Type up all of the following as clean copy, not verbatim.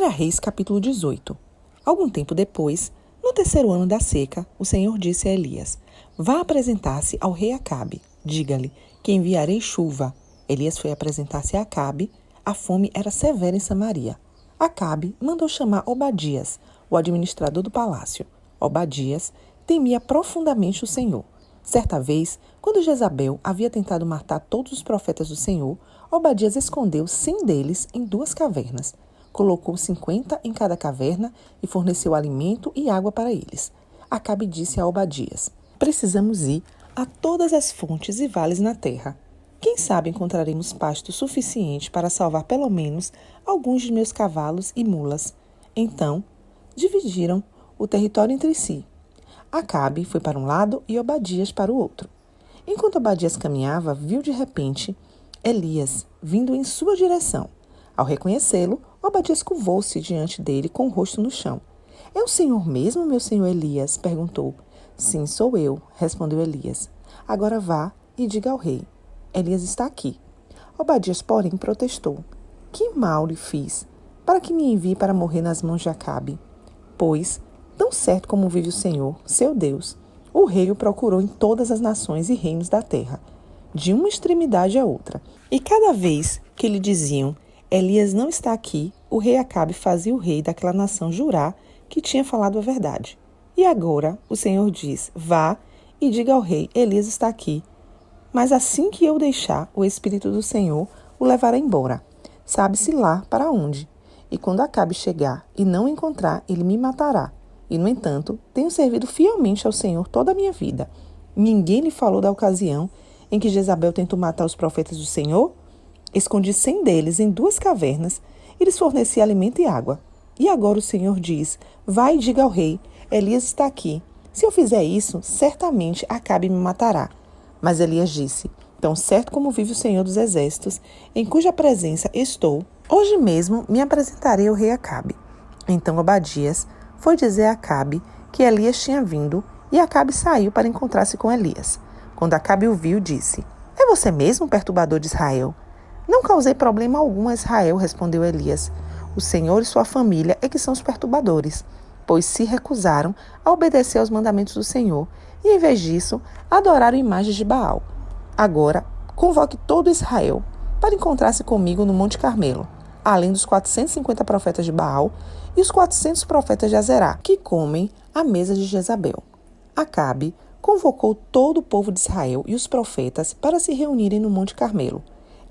1 Reis, capítulo 18. Algum tempo depois, no 3º ano da seca, o Senhor disse a Elias: vá apresentar-se ao rei Acabe. Diga-lhe que enviarei chuva. Elias foi apresentar-se a Acabe. A fome era severa em Samaria. Acabe mandou chamar Obadias, o administrador do palácio. Obadias temia profundamente o Senhor. Certa vez, quando Jezabel havia tentado matar todos os profetas do Senhor, Obadias escondeu 100 deles em 2 cavernas. Colocou 50 em cada caverna e forneceu alimento e água para eles. Acabe disse a Obadias: precisamos ir a todas as fontes e vales na terra. Quem sabe encontraremos pasto suficiente para salvar pelo menos alguns de meus cavalos e mulas. Então, dividiram o território entre si. Acabe foi para um lado e Obadias para o outro. Enquanto Obadias caminhava, viu de repente Elias vindo em sua direção. Ao reconhecê-lo, Obadias curvou-se diante dele com o rosto no chão. É o Senhor mesmo, meu senhor Elias? Perguntou. Sim, sou eu, respondeu Elias. Agora vá e diga ao rei: Elias está aqui. Obadias, porém, protestou. Que mal lhe fiz, para que me envie para morrer nas mãos de Acabe? Pois, tão certo como vive o Senhor, seu Deus, o rei o procurou em todas as nações e reinos da terra, de uma extremidade à outra. E cada vez que lhe diziam: Elias não está aqui, o rei Acabe fazia o rei daquela nação jurar que tinha falado a verdade. E agora o Senhor diz: vá e diga ao rei: Elias está aqui. Mas assim que eu o deixar, o Espírito do Senhor o levará embora. Sabe-se lá para onde. E quando Acabe chegar e não o encontrar, ele me matará. E, no entanto, tenho servido fielmente ao Senhor toda a minha vida. Ninguém lhe falou da ocasião em que Jezabel tentou matar os profetas do Senhor? Escondi 100 deles em 2 cavernas e lhes forneci alimento e água. E agora o Senhor diz: vai e diga ao rei: Elias está aqui. Se eu fizer isso, certamente Acabe me matará. Mas Elias disse: tão certo como vive o Senhor dos Exércitos, em cuja presença estou, hoje mesmo me apresentarei ao rei Acabe. Então Obadias foi dizer a Acabe que Elias tinha vindo, e Acabe saiu para encontrar-se com Elias. Quando Acabe o viu, disse: é você mesmo, perturbador de Israel? Não causei problema algum a Israel, respondeu Elias. O Senhor e sua família é que são os perturbadores, pois se recusaram a obedecer aos mandamentos do Senhor e, em vez disso, adoraram imagens de Baal. Agora, convoque todo Israel para encontrar-se comigo no Monte Carmelo, além dos 450 profetas de Baal e os 400 profetas de Azerá, que comem à mesa de Jezabel. Acabe convocou todo o povo de Israel e os profetas para se reunirem no Monte Carmelo.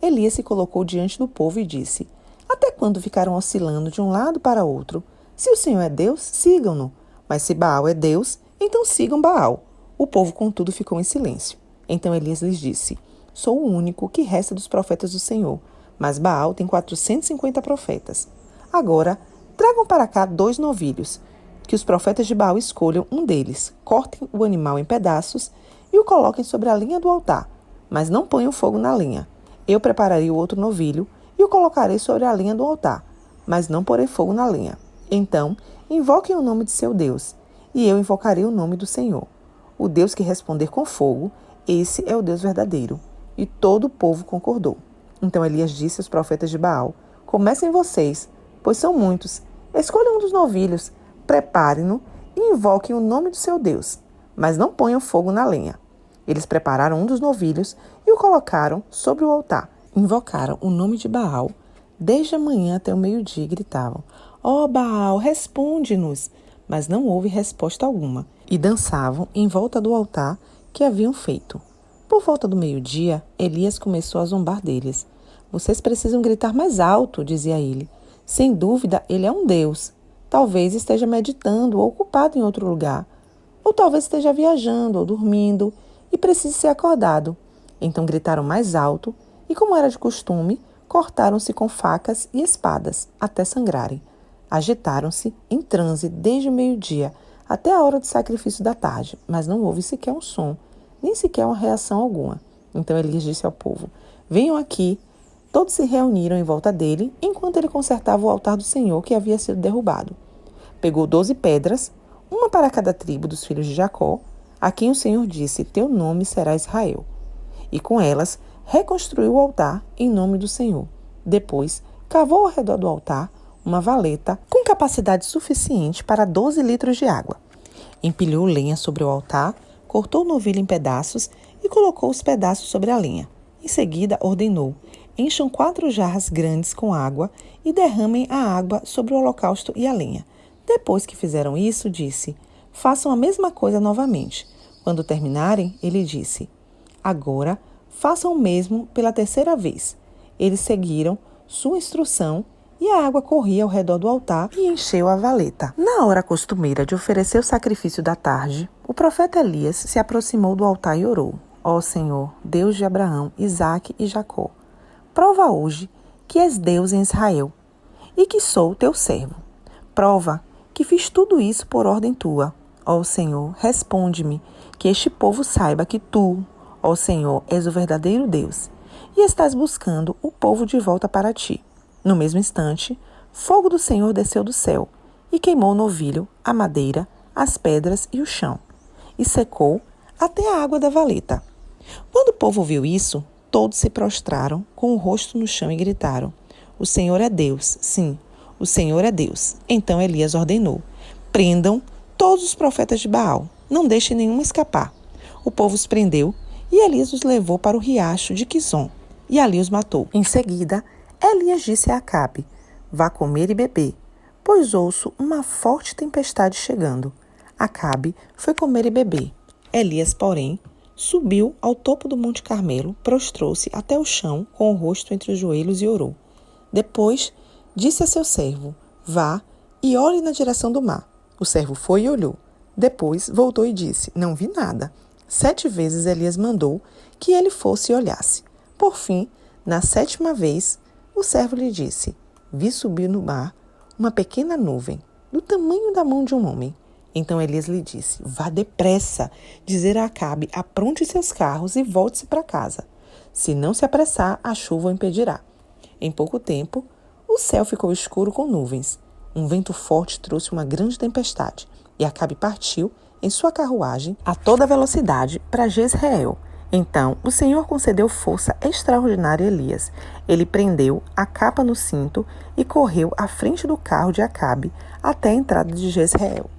Elias se colocou diante do povo e disse: até quando ficaram oscilando de um lado para outro? Se o Senhor é Deus, sigam-no. Mas se Baal é Deus, então sigam Baal. O povo, contudo, ficou em silêncio. Então Elias lhes disse: sou o único que resta dos profetas do Senhor, mas Baal tem 450 profetas. Agora, tragam para cá 2 novilhos, que os profetas de Baal escolham um deles, cortem o animal em pedaços e o coloquem sobre a linha do altar, mas não ponham fogo na lenha. Eu prepararei o outro novilho e o colocarei sobre a linha do altar, mas não porei fogo na lenha. Então, invoquem o nome de seu Deus, e eu invocarei o nome do Senhor. O Deus que responder com fogo, esse é o Deus verdadeiro. E todo o povo concordou. Então Elias disse aos profetas de Baal: comecem vocês, pois são muitos. Escolham um dos novilhos, preparem-no e invoquem o nome do seu Deus, mas não ponham fogo na lenha. Eles prepararam um dos novilhos e o colocaram sobre o altar. Invocaram o nome de Baal desde a manhã até o meio-dia e gritavam: ó Baal, responde-nos! Mas não houve resposta alguma, e dançavam em volta do altar que haviam feito. Por volta do meio-dia, Elias começou a zombar deles. Vocês precisam gritar mais alto, dizia ele. Sem dúvida, ele é um Deus. Talvez esteja meditando ou ocupado em outro lugar. Ou talvez esteja viajando ou dormindo e precise ser acordado. Então gritaram mais alto e, como era de costume, cortaram-se com facas e espadas até sangrarem. Agitaram-se em transe desde o meio-dia até a hora do sacrifício da tarde, mas não houve sequer um som, nem sequer uma reação alguma. Então Elias disse ao povo: venham aqui. Todos se reuniram em volta dele, enquanto ele consertava o altar do Senhor que havia sido derrubado. Pegou 12 pedras, uma para cada tribo dos filhos de Jacó, a quem o Senhor disse: teu nome será Israel. E com elas reconstruiu o altar em nome do Senhor. Depois, cavou ao redor do altar uma valeta com capacidade suficiente para 12 litros de água. Empilhou lenha sobre o altar, cortou o novilho em pedaços e colocou os pedaços sobre a lenha. Em seguida, ordenou: encham 4 jarras grandes com água e derramem a água sobre o holocausto e a lenha. Depois que fizeram isso, disse: façam a mesma coisa novamente. Quando terminarem, ele disse: agora, façam o mesmo pela 3ª vez. Eles seguiram sua instrução e a água corria ao redor do altar e encheu a valeta. Na hora costumeira de oferecer o sacrifício da tarde, o profeta Elias se aproximou do altar e orou: ó Senhor, Deus de Abraão, Isaque e Jacó, prova hoje que és Deus em Israel e que sou teu servo. Prova que fiz tudo isso por ordem tua. Ó Senhor, responde-me, que este povo saiba que tu, ó Senhor, és o verdadeiro Deus e estás buscando o povo de volta para ti. No mesmo instante, fogo do Senhor desceu do céu e queimou o novilho, a madeira, as pedras e o chão, e secou até a água da valeta. Quando o povo viu isso, todos se prostraram com o rosto no chão e gritaram: o Senhor é Deus, sim, o Senhor é Deus. Então Elias ordenou: prendam todos os profetas de Baal, não deixem nenhum escapar. O povo os prendeu e Elias os levou para o riacho de Quizon e ali os matou. Em seguida, Elias disse a Acabe: vá comer e beber, pois ouço uma forte tempestade chegando. Acabe foi comer e beber. Elias, porém, subiu ao topo do Monte Carmelo, prostrou-se até o chão com o rosto entre os joelhos e orou. Depois, disse a seu servo: vá e olhe na direção do mar. O servo foi e olhou. Depois voltou e disse: não vi nada. 7 vezes Elias mandou que ele fosse e olhasse. Por fim, na 7ª vez, o servo lhe disse: vi subir no mar uma pequena nuvem, do tamanho da mão de um homem. Então Elias lhe disse: vá depressa, dizer a Acabe: apronte seus carros e volte-se para casa. Se não se apressar, a chuva o impedirá. Em pouco tempo, o céu ficou escuro com nuvens. Um vento forte trouxe uma grande tempestade, e Acabe partiu em sua carruagem a toda velocidade para Jezreel. Então o Senhor concedeu força extraordinária a Elias. Ele prendeu a capa no cinto e correu à frente do carro de Acabe até a entrada de Jezreel.